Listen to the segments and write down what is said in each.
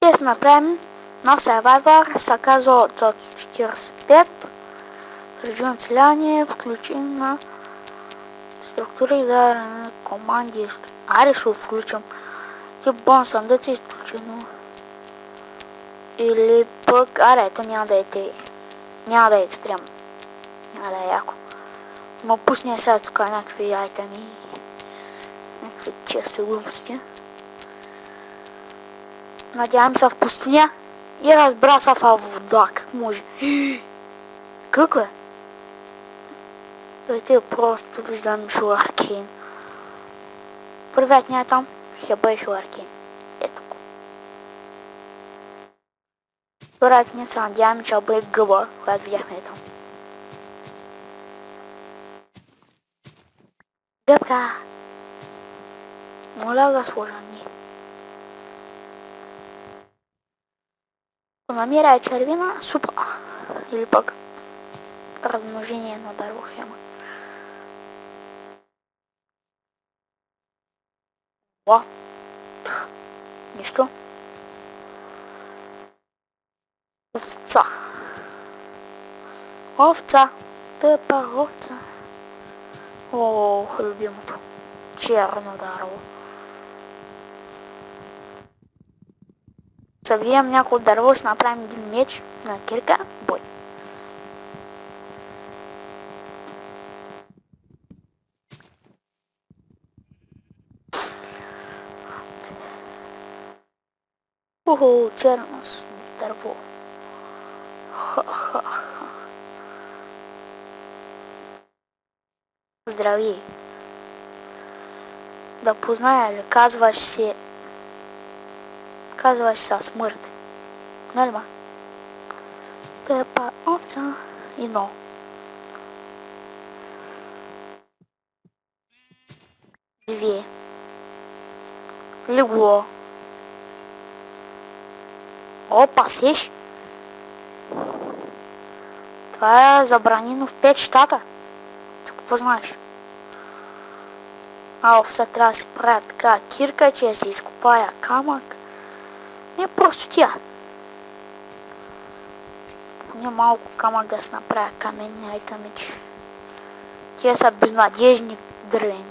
Если направим на Survivor с оказа 45, режим целяния, включим на структури на команди. Аре ще включим. Тип бонусъм да си изключено. Или пък, аре, ето няма да е екстрем. Няма да е яко. Ма пусне сега тук някакви айтеми. Някакви често глупости. Надявам се в пустиня и разбра се в вода. Как може? Какво е? Дойте просто виждам Шуаркейн. Привет, не там. Ще бъде Шуаркейн. Ето го. Вероятно се надявам, че бъде гъба, която видяхме там. Гъбка! Моля да сложа ни. Намирай червина, супа. Или пък размножение на дървохема. What? Нищо. Овца. Овца. Тъпа овца. О, любимото. Черно дърво. Събием няколко дърво, ще направим един меч на кирка. Бой. Уху, черно дърво. Ха-ха-ха. Здрави. Да позная ли, казваш се смърт. Нали ма? Тъпа овца и но. Две. Легло. Опа, сеш. Това е забранено в 5 щата. Ти какво знаеш? Овца трябва да си правя така кирка, че се изкопая камък. Не просто тя. Не малко камък да се направя каменни айтамичи. Тия са безнадежни дървени.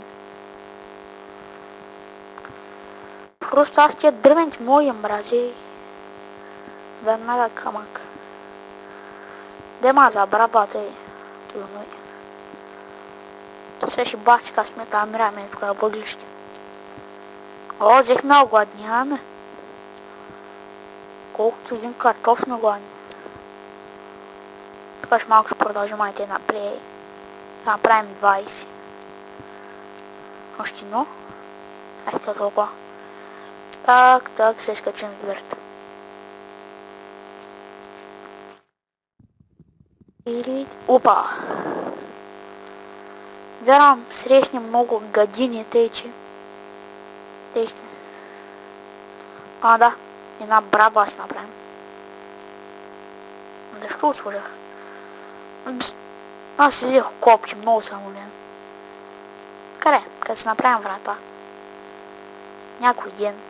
Просто аз тия дървените мои мрази. Веднага камък. Дема за брабата и трудно е. То се ще бахчика сме там раме тук въглище. О, взехме огладняваме. Колкото един картоф сме гладни. Тук ще малко ще продължим айте напред. Да направим 20. Още едно. Ето толкова. Так, се изкачим в дверта. Опа! Вярвам, срещне много гадини тече. Тече. А, да. Една браба аз направим. Защо сложах? Аз си взех копче, много съм умен. Къде? Къде си направим врата? Някой ден.